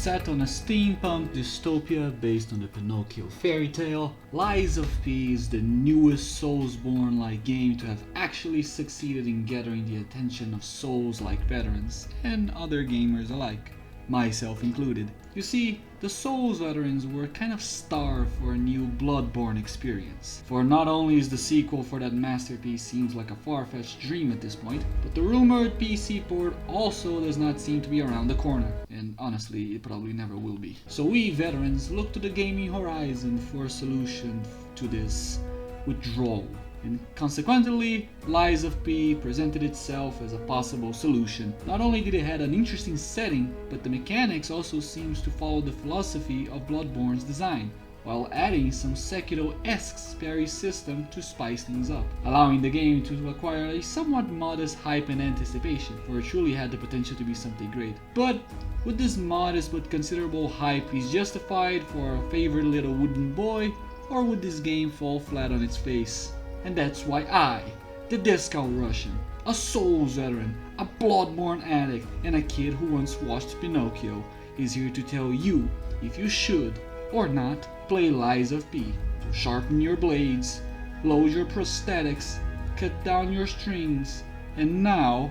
Set on a steampunk dystopia based on the Pinocchio fairy tale, Lies of P is the newest Soulsborne-like game to have actually succeeded in gathering the attention of Souls-like veterans and other gamers alike, myself included. You see, the Souls veterans were kind of starved for a new Bloodborne experience. For not only is the sequel for that masterpiece seems like a far-fetched dream at this point, but the rumored PC port also does not seem to be around the corner, and honestly, it probably never will be. So we veterans look to the gaming horizon for a solution to this withdrawal. And consequently, Lies of P presented itself as a possible solution. Not only did it have an interesting setting, but the mechanics also seems to follow the philosophy of Bloodborne's design, while adding some Sekiro-esque parry system to spice things up, allowing the game to acquire a somewhat modest hype and anticipation, for it truly had the potential to be something great. But would this modest but considerable hype be justified for our favorite little wooden boy, or would this game fall flat on its face? And that's why I, the Discount Russian, a Souls veteran, a Bloodborne addict, and a kid who once watched Pinocchio, is here to tell you if you should, or not, play Lies of P. So sharpen your blades, load your prosthetics, cut down your strings, and now...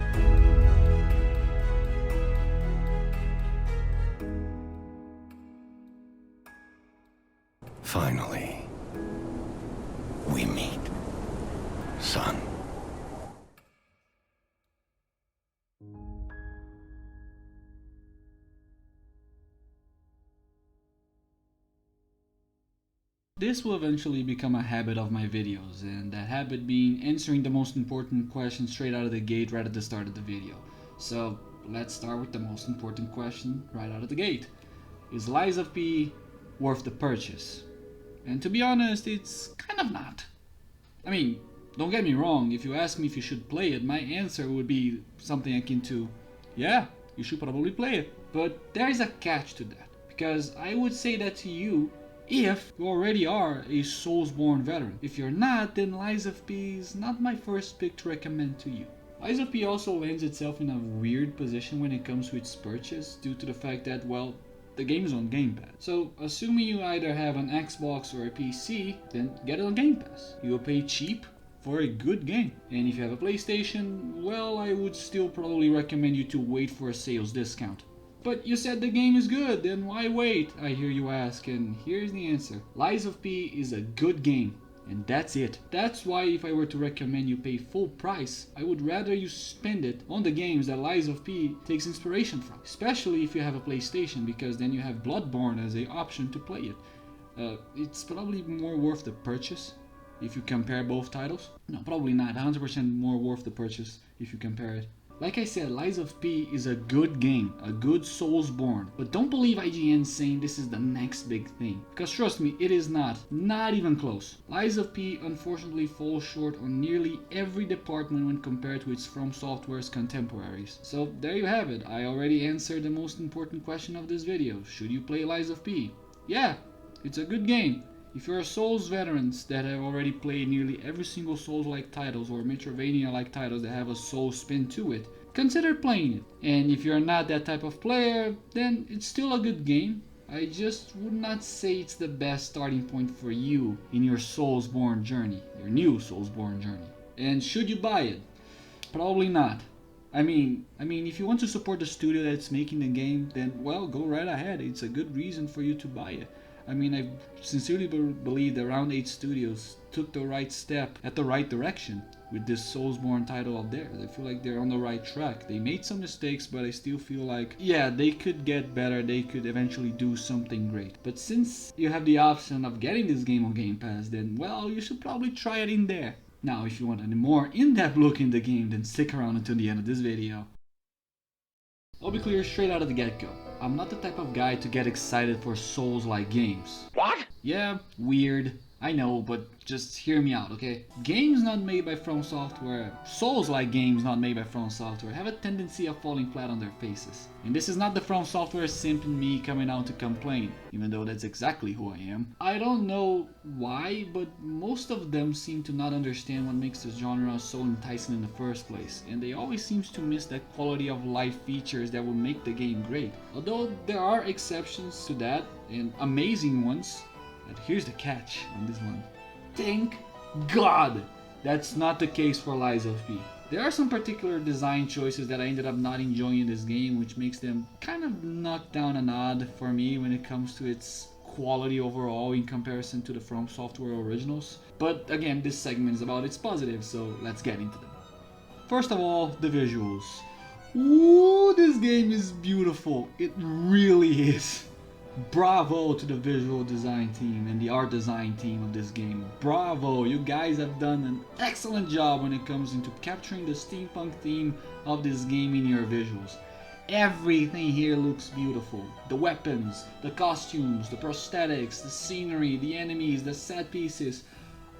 Finally, we meet. Son. This will eventually become a habit of my videos, and that habit being answering the most important question straight out of the gate right at the start of the video. So let's start with the most important question right out of the gate. Is Lies of P worth the purchase? And to be honest, it's kind of not. I mean, don't get me wrong, if you ask me if you should play it, my answer would be something akin to, yeah, you should probably play it. But there is a catch to that, because I would say that to you if you already are a Soulsborne veteran. If you're not, then Lies of P is not my first pick to recommend to you. Lies of P also lands itself in a weird position when it comes to its purchase, due to the fact that, well, the game is on Game Pass. So, assuming you either have an Xbox or a PC, then get it on Game Pass. You'll pay cheap for a good game. And if you have a PlayStation, well, I would still probably recommend you to wait for a sales discount. But you said the game is good, then why wait? I hear you ask, and here's the answer. Lies of P is a good game, and that's it. That's why if I were to recommend you pay full price, I would rather you spend it on the games that Lies of P takes inspiration from. Especially if you have a PlayStation, because then you have Bloodborne as an option to play it. It's probably more worth the purchase if you compare both titles. No, probably not. 100% more worth the purchase if you compare it. Like I said, Lies of P is a good game, a good Soulsborne, but don't believe IGN saying this is the next big thing, because trust me, it is not even close. Lies of P unfortunately falls short on nearly every department when compared to its From Software's contemporaries. So there you have it, I already answered the most important question of this video. Should you play Lies of P? Yeah, it's a good game. If you're a Souls veterans that have already played nearly every single Souls-like titles or Metroidvania-like titles that have a soul spin to it, consider playing it. And if you're not that type of player, then it's still a good game. I just would not say it's the best starting point for you in your Soulsborne journey, your new Soulsborne journey. And should you buy it? Probably not. I mean, if you want to support the studio that's making the game, then well, go right ahead. It's a good reason for you to buy it. I mean, I sincerely believe that Round 8 Studios took the right step at the right direction with this Soulsborne title out there. I feel like they're on the right track. They made some mistakes, but I still feel like, yeah, they could get better. They could eventually do something great. But since you have the option of getting this game on Game Pass, then, well, you should probably try it in there. Now, if you want a more in-depth look in the game, then stick around until the end of this video. I'll be clear straight out of the get-go. I'm not the type of guy to get excited for Souls-like games. What? Yeah, weird. I know, but just hear me out, okay? Games not made by From Software, Souls-like games not made by From Software, have a tendency of falling flat on their faces. And this is not the From Software simp in me coming out to complain, even though that's exactly who I am. I don't know why, but most of them seem to not understand what makes this genre so enticing in the first place, and they always seem to miss that quality of life features that will make the game great. Although there are exceptions to that, and amazing ones. But here's the catch on this one. Thank God that's not the case for Lies of P. There are some particular design choices that I ended up not enjoying in this game, which makes them kind of knock down a nod for me when it comes to its quality overall in comparison to the From Software originals. But again, this segment is about its positives, so let's get into them. First of all, the visuals. Ooh, this game is beautiful. It really is. Bravo to the visual design team and the art design team of this game. Bravo, you guys have done an excellent job when it comes into capturing the steampunk theme of this game in your visuals. Everything here looks beautiful. The weapons, the costumes, the prosthetics, the scenery, the enemies, the set pieces.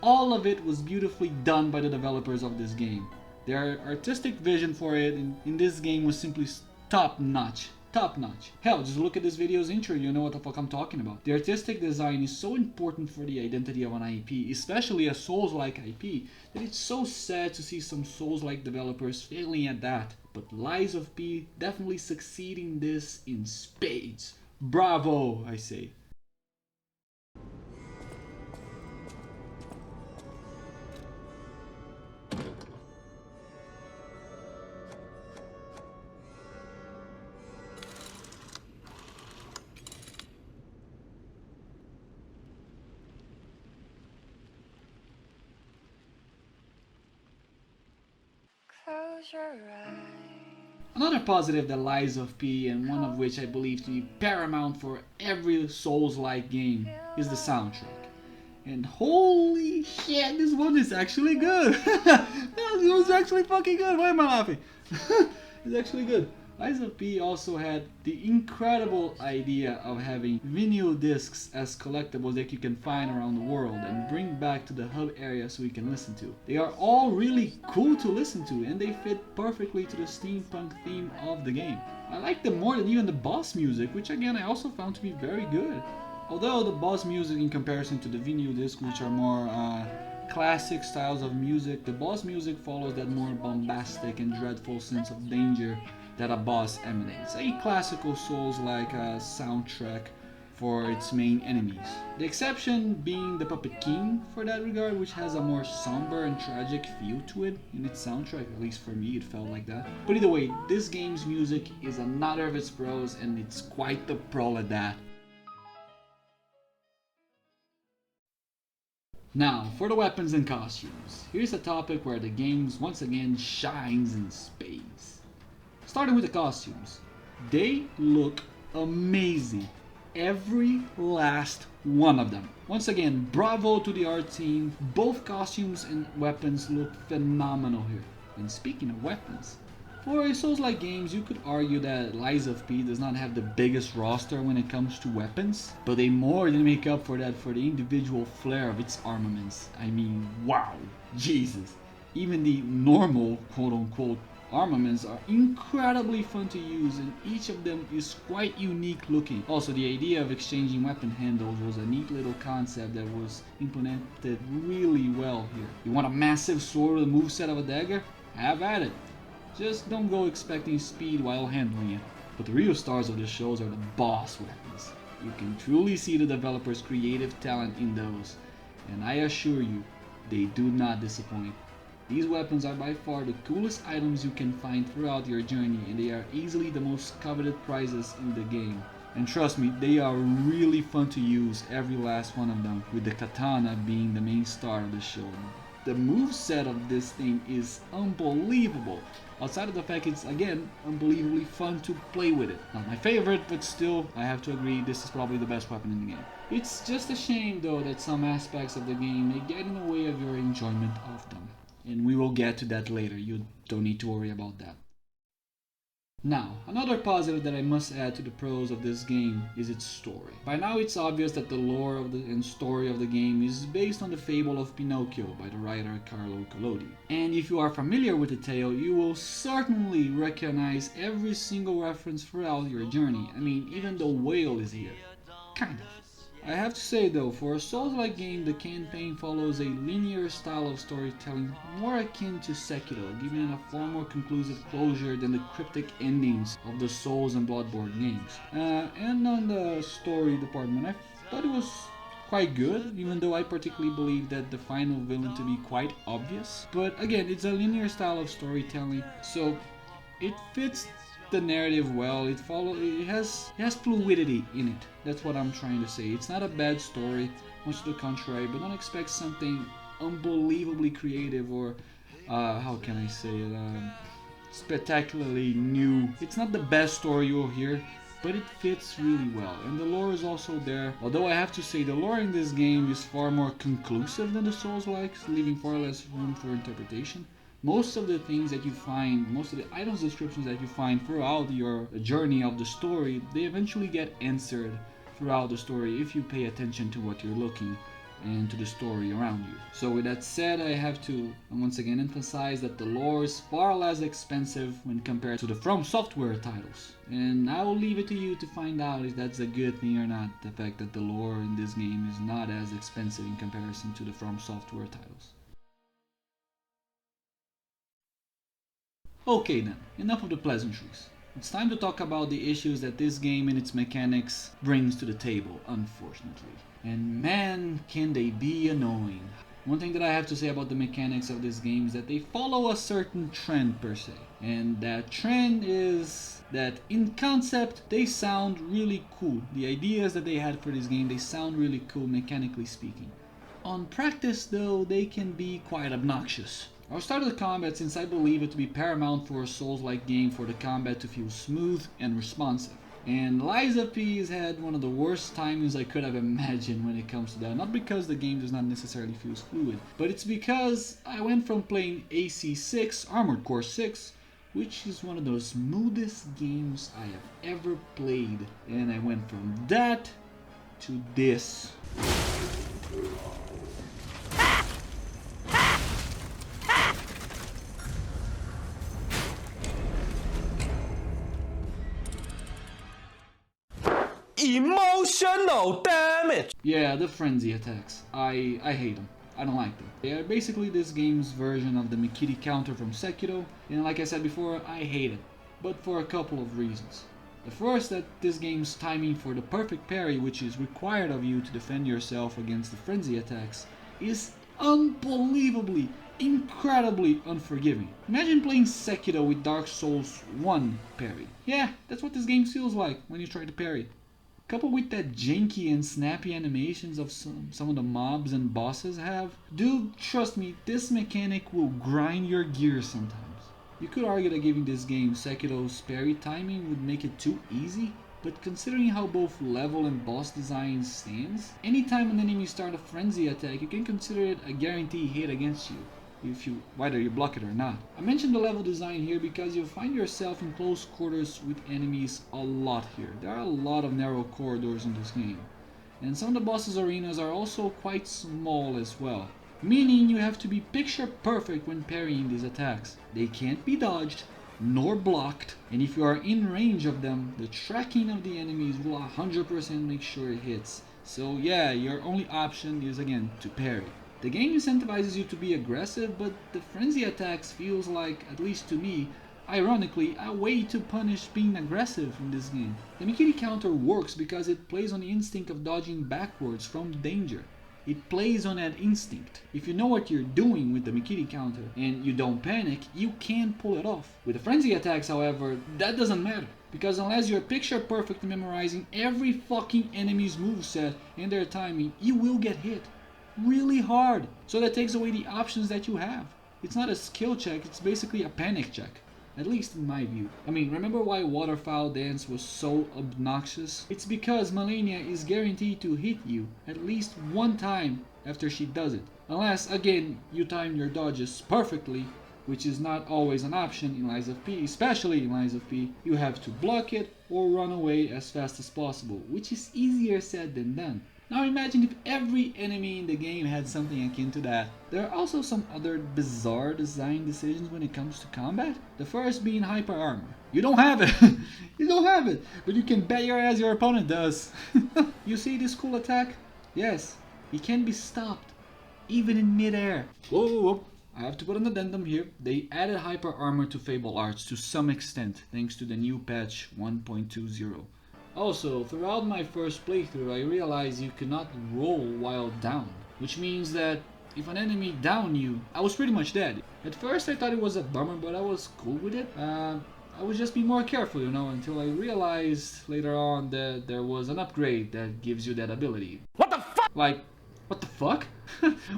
All of it was beautifully done by the developers of this game. Their artistic vision for it in this game was simply top notch. Top notch. Hell, just look at this video's intro, you know what the fuck I'm talking about. The artistic design is so important for the identity of an IP, especially a Souls-like IP, that it's so sad to see some Souls-like developers failing at that. But Lies of P definitely succeeding this in spades. Bravo, I say. Close your eyes. Another positive that Lies of P, and one of which I believe to be paramount for every Souls-like game, is the soundtrack. And holy shit, this one is actually good. This one's actually fucking good. Why am I laughing? It's actually good. Lies of P also had the incredible idea of having vinyl discs as collectibles that you can find around the world and bring back to the hub area so you can listen to. They are all really cool to listen to and they fit perfectly to the steampunk theme of the game. I like them more than even the boss music, which again I also found to be very good. Although the boss music in comparison to the vinyl discs, which are more classic styles of music, the boss music follows that more bombastic and dreadful sense of danger that a boss emanates. A classical Souls-like soundtrack for its main enemies. The exception being the Puppet King for that regard, which has a more somber and tragic feel to it in its soundtrack, at least for me it felt like that. But either way, this game's music is another of its pros and it's quite the pro at that. Now, for the weapons and costumes. Here's a topic where the game once again shines in spades. Starting with the costumes. They look amazing. Every last one of them. Once again, bravo to the art team. Both costumes and weapons look phenomenal here. And speaking of weapons, for a Souls-like games, you could argue that Lies of P does not have the biggest roster when it comes to weapons, but they more than make up for that for the individual flair of its armaments. I mean, wow, Jesus. Even the normal, quote-unquote, armaments are incredibly fun to use and each of them is quite unique looking. Also, the idea of exchanging weapon handles was a neat little concept that was implemented really well here. You want a massive sword with a moveset of a dagger? Have at it. Just don't go expecting speed while handling it. But the real stars of the shows are the boss weapons. You can truly see the developers' creative talent in those, and I assure you, they do not disappoint. These weapons are by far the coolest items you can find throughout your journey, and they are easily the most coveted prizes in the game. And trust me, they are really fun to use, every last one of them, with the katana being the main star of the show. The moveset of this thing is unbelievable. Outside of the fact it's, again, unbelievably fun to play with it. Not my favorite, but still, I have to agree, this is probably the best weapon in the game. It's just a shame, though, that some aspects of the game may get in the way of your enjoyment of them. And we will get to that later, you don't need to worry about that. Now, another positive that I must add to the pros of this game is its story. By now it's obvious that the lore and story of the game is based on the fable of Pinocchio by the writer Carlo Collodi. And if you are familiar with the tale, you will certainly recognize every single reference throughout your journey. I mean, even the whale is here. Kind of. I have to say though, for a Souls-like game, the campaign follows a linear style of storytelling more akin to Sekiro, giving it a far more conclusive closure than the cryptic endings of the Souls and Bloodborne games. And on the story department, I thought it was quite good, even though I particularly believe that the final villain to be quite obvious. But again, it's a linear style of storytelling, so it fits the narrative well. It has fluidity in it. That's what I'm trying to say. It's not a bad story, much to the contrary, but don't expect something unbelievably creative or how can I say it, spectacularly new. It's not the best story you'll hear, but it fits really well, and the lore is also there. Although I have to say the lore in this game is far more conclusive than the Souls-likes, leaving far less room for interpretation. Most of the things that you find, most of the items descriptions that you find throughout your journey of the story, they eventually get answered throughout the story if you pay attention to what you're looking and to the story around you. So with that said, I have to once again emphasize that the lore is far less expensive when compared to the From Software titles. And I will leave it to you to find out if that's a good thing or not, the fact that the lore in this game is not as expensive in comparison to the From Software titles. Okay then, enough of the pleasantries. It's time to talk about the issues that this game and its mechanics brings to the table, unfortunately. And man, can they be annoying. One thing that I have to say about the mechanics of this game is that they follow a certain trend per se. And that trend is that in concept, they sound really cool. The ideas that they had for this game, they sound really cool mechanically speaking. On practice though, they can be quite obnoxious. I'll start with the combat since I believe it to be paramount for a Souls-like game for the combat to feel smooth and responsive. And Liza P has had one of the worst timings I could have imagined when it comes to that. Not because the game does not necessarily feel fluid, but it's because I went from playing AC6, Armored Core 6, which is one of the smoothest games I have ever played, and I went from that to this. Emotional damage! Yeah, the frenzy attacks. I hate them. I don't like them. They are basically this game's version of the Mikiri counter from Sekiro, and like I said before, I hate it. But for a couple of reasons. The first, that this game's timing for the perfect parry, which is required of you to defend yourself against the frenzy attacks, is unbelievably, incredibly unforgiving. Imagine playing Sekiro with Dark Souls 1 parry. Yeah, that's what this game feels like when you try to parry. Coupled with that janky and snappy animations of some of the mobs and bosses have, dude, trust me, this mechanic will grind your gears sometimes. You could argue that giving this game Sekiro's parry timing would make it too easy, but considering how both level and boss design stands, anytime an enemy starts a frenzy attack, you can consider it a guaranteed hit against you, whether you block it or not. I mentioned the level design here because you'll find yourself in close quarters with enemies a lot here. There are a lot of narrow corridors in this game, and some of the bosses' arenas are also quite small as well, meaning you have to be picture perfect when parrying these attacks. They can't be dodged nor blocked, and if you are in range of them, the tracking of the enemies will 100% make sure it hits. So yeah, your only option is again to parry. The game incentivizes you to be aggressive, but the frenzy attacks feels like, at least to me, ironically, a way to punish being aggressive in this game. The Mikiri counter works because it plays on the instinct of dodging backwards from danger. It plays on that instinct. If you know what you're doing with the Mikiri counter and you don't panic, you can pull it off. With the frenzy attacks, however, that doesn't matter. Because unless you're picture perfect memorizing every fucking enemy's moveset and their timing, you will get hit. Really hard. So that takes away the options that you have. It's not a skill check, it's basically a panic check. At least in my view. I mean, remember why Waterfowl Dance was so obnoxious? It's because Malenia is guaranteed to hit you at least one time after she does it. Unless, again, you time your dodges perfectly, which is not always an option in Lies of P, especially in Lies of P. You have to block it or run away as fast as possible, which is easier said than done. Now imagine if every enemy in the game had something akin to that. There are also some other bizarre design decisions when it comes to combat. The first being hyper armor. You don't have it! You don't have it! But you can bet your ass your opponent does. You see this cool attack? Yes, he can be stopped, even in midair. Whoa, whoa, whoa. I have to put an addendum here. They added hyper armor to Fable Arts to some extent, thanks to the new patch 1.20. Also, throughout my first playthrough, I realized you cannot roll while down, which means that if an enemy downed you, I was pretty much dead. At first I thought it was a bummer, but I was cool with it. I would just be more careful, you know, until I realized later on that there was an upgrade that gives you that ability. What the fuck? Like, what the fuck?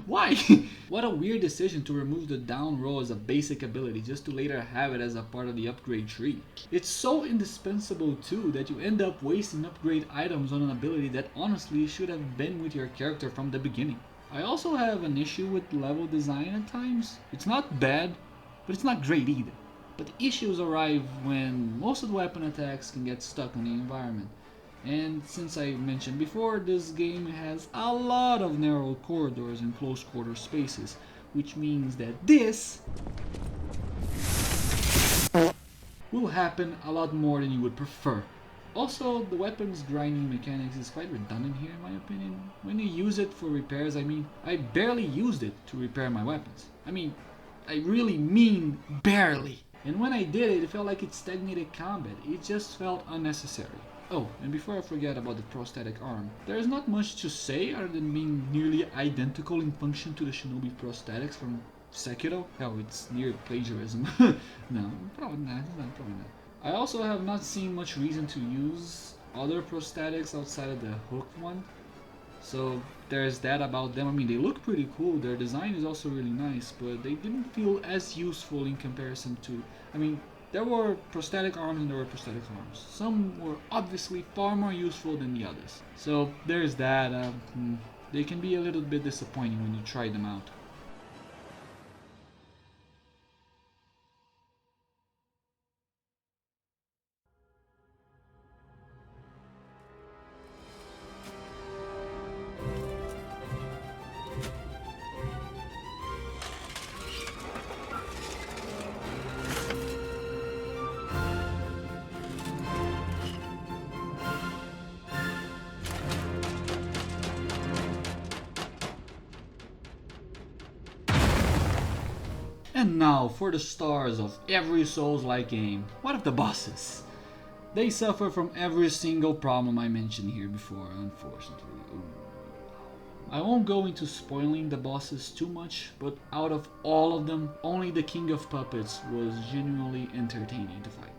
Why? What a weird decision to remove the down roll as a basic ability just to later have it as a part of the upgrade tree. It's so indispensable too that you end up wasting upgrade items on an ability that honestly should have been with your character from the beginning. I also have an issue with level design at times. It's not bad, but it's not great either. But the issues arrive when most of the weapon attacks can get stuck in the environment. And since I mentioned before, this game has a lot of narrow corridors and close quarter spaces, which means that this will happen a lot more than you would prefer. Also, the weapons grinding mechanics is quite redundant here in my opinion. When you use it for repairs, I barely used it to repair my weapons. I really mean barely. And when I did it, it felt like it stagnated combat. It just felt unnecessary. Oh, and before I forget about the prosthetic arm, there is not much to say other than being nearly identical in function to the Shinobi prosthetics from Sekiro. Hell, it's near plagiarism. No, probably not. I also have not seen much reason to use other prosthetics outside of the hook one. So there's that about them. They look pretty cool. Their design is also really nice, but they didn't feel as useful in comparison to... there were prosthetic arms and there were prosthetic arms. Some were obviously far more useful than the others. So there's that. They can be a little bit disappointing when you try them out. And now for the stars of every Souls-like game. What of the bosses? They suffer from every single problem I mentioned here before, unfortunately. Ooh. I won't go into spoiling the bosses too much, but out of all of them, only the King of Puppets was genuinely entertaining to fight.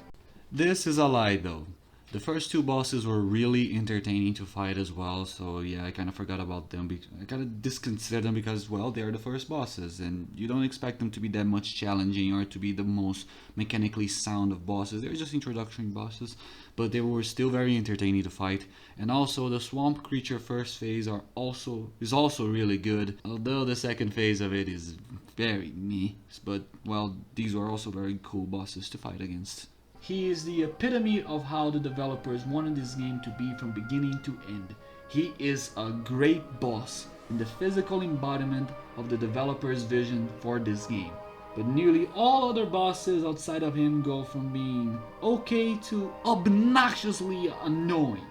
This is a lie though. The first two bosses were really entertaining to fight as well, so yeah, I kind of forgot about them. I kind of disconsidered them because, well, they're the first bosses, and you don't expect them to be that much challenging or to be the most mechanically sound of bosses. They're just introductory bosses, but they were still very entertaining to fight. And also, the Swamp Creature first phase is also really good, although the second phase of it is very meh. But, well, these were also very cool bosses to fight against. He is the epitome of how the developers wanted this game to be from beginning to end. He is a great boss and the physical embodiment of the developer's vision for this game. But nearly all other bosses outside of him go from being okay to obnoxiously annoying.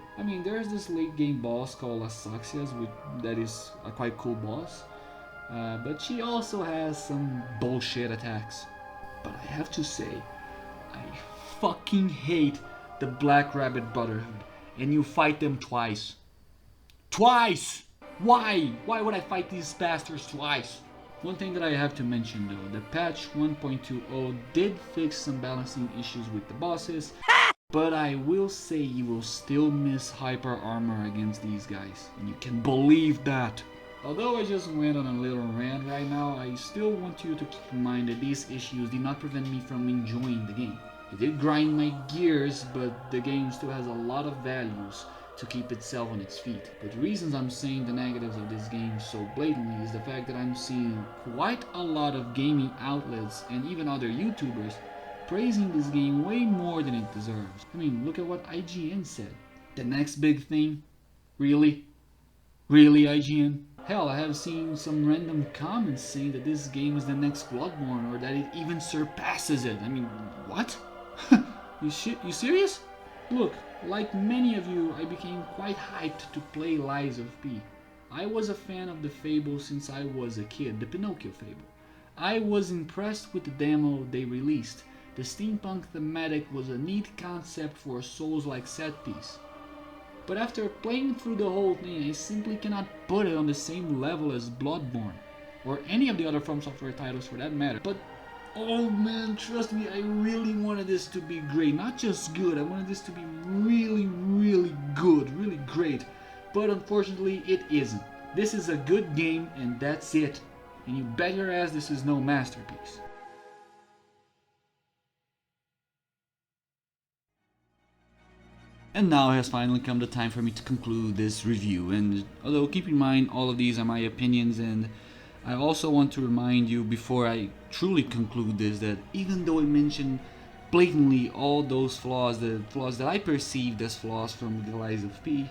There's this late game boss called Asaxias, that is a quite cool boss. But she also has some bullshit attacks. But I have to say, I fucking hate the Black Rabbit Brotherhood, and you fight them twice. Twice! Why? Why would I fight these bastards twice? One thing that I have to mention though, the patch 1.20 did fix some balancing issues with the bosses, but I will say you will still miss hyper armor against these guys, and you can believe that. Although I just went on a little rant right now, I still want you to keep in mind that these issues did not prevent me from enjoying the game. It did grind my gears, but the game still has a lot of values, to keep itself on its feet. But the reasons I'm saying the negatives of this game so blatantly is the fact that I'm seeing quite a lot of gaming outlets and even other YouTubers praising this game way more than it deserves. I mean, look at what IGN said. The next big thing? Really? Really, IGN? Hell, I have seen some random comments saying that this game is the next Bloodborne or that it even surpasses it. I mean, what? You serious? Look, like many of you, I became quite hyped to play Lies of P. I was a fan of the fable since I was a kid, the Pinocchio fable. I was impressed with the demo they released. The steampunk thematic was a neat concept for a Souls-like set piece. But after playing through the whole thing, I simply cannot put it on the same level as Bloodborne, or any of the other From Software titles for that matter. But oh man, trust me, I really wanted this to be great. Not just good, I wanted this to be really, really good, really great. But unfortunately, it isn't. This is a good game, and that's it. And you bet your ass this is no masterpiece. And now has finally come the time for me to conclude this review. And although keep in mind all of these are my opinions, and I also want to remind you before I truly conclude this that even though I mentioned blatantly all those flaws, the flaws that I perceived as flaws from the Lies of P,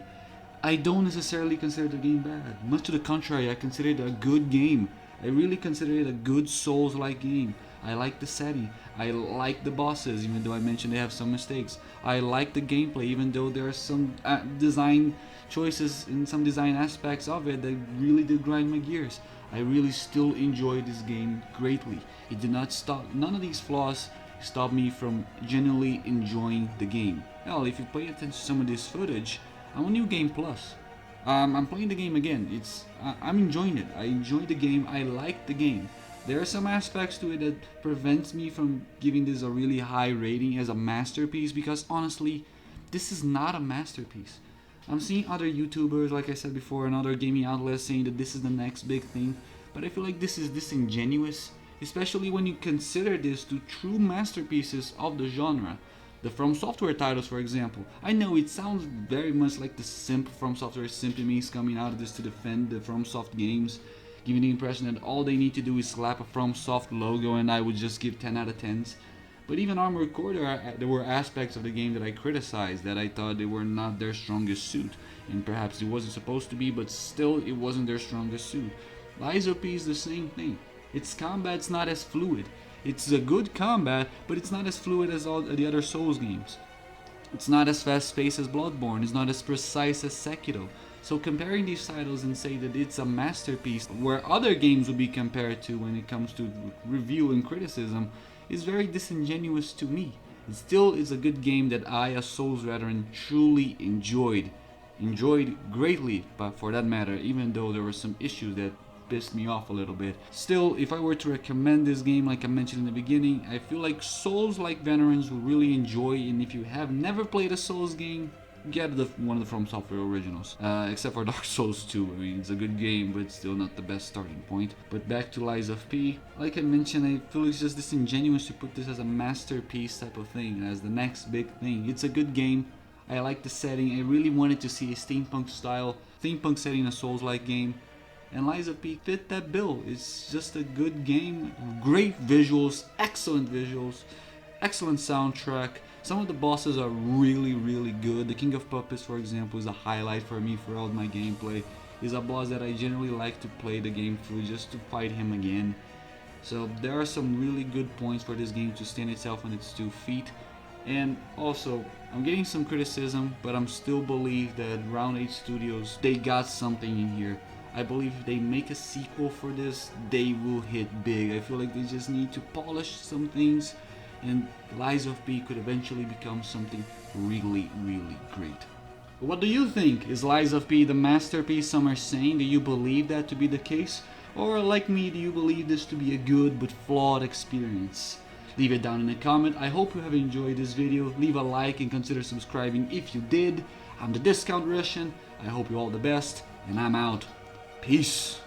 I don't necessarily consider the game bad. Much to the contrary, I consider it a good game. I really consider it a good Souls-like game. I like the setting. I like the bosses, even though I mentioned they have some mistakes. I like the gameplay, even though there are some design choices and some design aspects of it that really did grind my gears. I really still enjoyed this game greatly. It did not stop. None of these flaws stopped me from genuinely enjoying the game. Hell, if you pay attention to some of this footage, I'm on New Game Plus. I'm playing the game again. I'm enjoying it. I enjoy the game. I like the game. There are some aspects to it that prevents me from giving this a really high rating as a masterpiece, because honestly, this is not a masterpiece. I'm seeing other YouTubers, like I said before, and other gaming outlets saying that this is the next big thing, but I feel like this is disingenuous, especially when you consider this to true masterpieces of the genre. The From Software titles, for example. I know it sounds very much like the simp From Software simp coming out of this to defend the FromSoft games, giving the impression that all they need to do is slap a FromSoft logo and I would just give 10 out of 10s. But even Armored Core, there were aspects of the game that I criticized, that I thought they were not their strongest suit. And perhaps it wasn't supposed to be, but still it wasn't their strongest suit. Lies of P is the same thing. Its combat's not as fluid. It's a good combat, but it's not as fluid as all the other Souls games. It's not as fast-paced as Bloodborne, it's not as precise as Sekiro. So comparing these titles and say that it's a masterpiece where other games would be compared to when it comes to review and criticism is very disingenuous to me. It still is a good game that I, a Souls veteran, truly enjoyed greatly, but for that matter, even though there were some issues that pissed me off a little bit. Still, if I were to recommend this game, like I mentioned in the beginning, I feel like Souls-like veterans will really enjoy, and if you have never played a Souls game, get one of the From Software originals, except for Dark Souls 2. I mean, it's a good game, but it's still not the best starting point. But back to Lies of P, like I mentioned, I feel it's just disingenuous to put this as a masterpiece type of thing, as the next big thing. It's a good game. I like the setting. I really wanted to see a steampunk setting in a Souls-like game. And Lies of P fit that bill. It's just a good game, great visuals, excellent soundtrack. Some of the bosses are really, really good. The King of Puppets, for example, is a highlight for me throughout my gameplay. He's a boss that I generally like to play the game through just to fight him again. So there are some really good points for this game to stand itself on its 2 feet. And also, I'm getting some criticism, but I'm still believe that Round 8 Studios, they got something in here. I believe if they make a sequel for this, they will hit big. I feel like they just need to polish some things, and Lies of P could eventually become something really, really great. But what do you think? Is Lies of P the masterpiece some are saying? Do you believe that to be the case? Or like me, do you believe this to be a good but flawed experience? Leave it down in a comment. I hope you have enjoyed this video. Leave a like and consider subscribing if you did. I'm the Discount Russian. I hope you all the best, and I'm out. Peace.